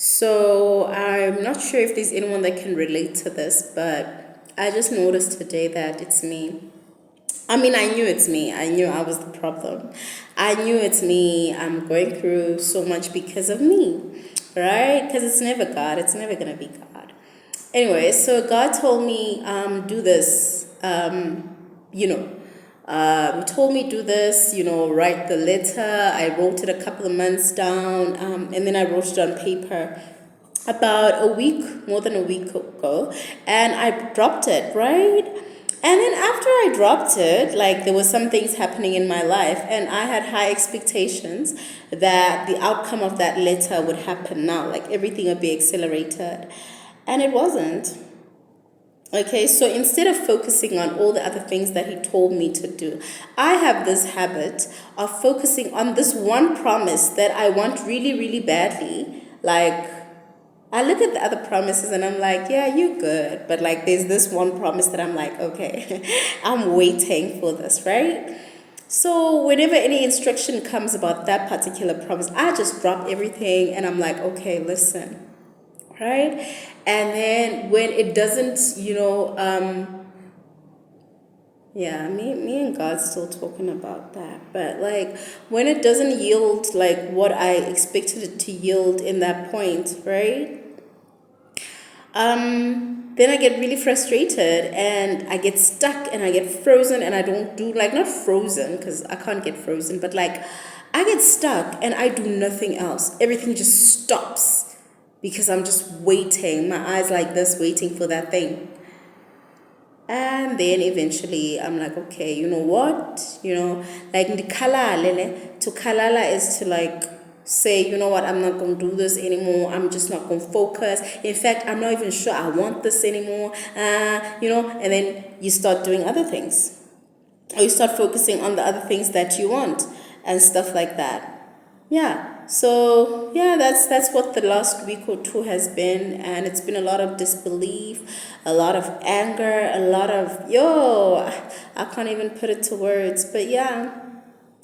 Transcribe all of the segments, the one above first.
So I'm not sure if there's anyone that can relate to this, but I just noticed today that it's me. I mean, I knew it's me. I knew I was the problem. I knew it's me. I'm going through so much because of me, right? Because it's never God. It's never going to be God. Anyway, so God told me, do this. He told me do this, write the letter. I wrote it a couple of months down, and then I wrote it on paper about more than a week ago, and I dropped it, right? And then after I dropped it, like there were some things happening in my life, and I had high expectations that the outcome of that letter would happen now, like everything would be accelerated. And it wasn't. Okay, so instead of focusing on all the other things that he told me to do, I have this habit of focusing on this one promise that I want really, really badly. Like, I look at the other promises and I'm like, yeah, you're good. But like, there's this one promise that I'm like, okay, I'm waiting for this, right? So whenever any instruction comes about that particular promise, I just drop everything and I'm like, okay, listen, right? And then when it doesn't, yeah, me and God still talking about that. But like when it doesn't yield like what I expected it to yield in that point, right? Then I get really frustrated and I get stuck and I get frozen and I don't do like not frozen because I can't get frozen, but like I get stuck and I do nothing else. Everything just stops because I'm just waiting, my eyes like this, waiting for that thing. And then eventually I'm like, okay, you know what? Like to kalala is to like say, you know what, I'm not going to do this anymore. I'm just not going to focus. In fact, I'm not even sure I want this anymore. And then you start doing other things. Or you start focusing on the other things that you want and stuff like that. Yeah. So yeah, that's what the last week or two has been, and it's been a lot of disbelief, a lot of anger, a lot of I can't even put it to words, but yeah,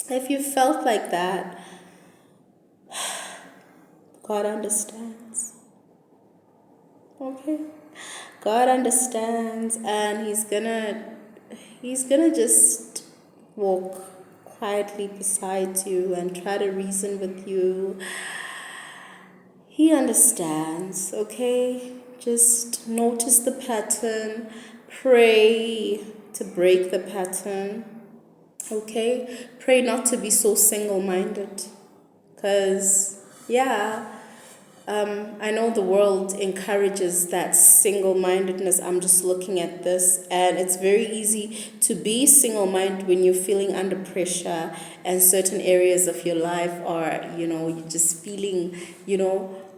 if you felt like that, God understands. Okay, God understands, and He's gonna just walk quietly beside you and try to reason with you. He understands, okay? Just notice the pattern, pray to break the pattern, okay? Pray not to be so single minded, because, I know the world encourages that single mindedness. I'm just looking at this, and it's very easy to be single minded when you're feeling under pressure and certain areas of your life are, you're just feeling,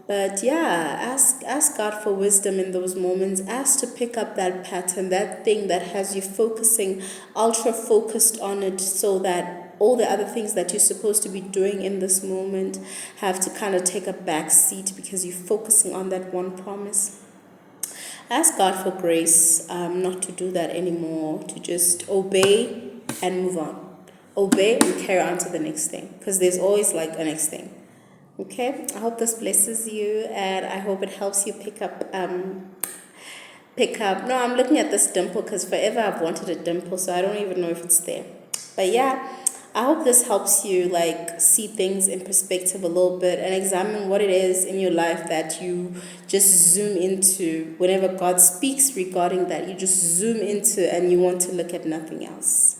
But yeah, ask God for wisdom in those moments. Ask to pick up that pattern, that thing that has you focusing, ultra focused on it, so that all the other things that you're supposed to be doing in this moment have to kind of take a back seat because you're focusing on that one promise. Ask God for grace, not to do that anymore, to just obey and move on. Obey and carry on to the next thing, because there's always like a next thing. Okay, I hope this blesses you, and I hope it helps you pick up. No, I'm looking at this dimple because forever I've wanted a dimple, so I don't even know if it's there. But yeah, I hope this helps you like see things in perspective a little bit and examine what it is in your life that you just zoom into. Whenever God speaks regarding that, you just zoom into and you want to look at nothing else.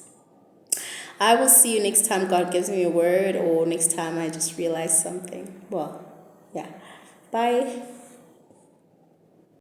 I will see you next time God gives me a word, or next time I just realize something. Well, yeah. Bye.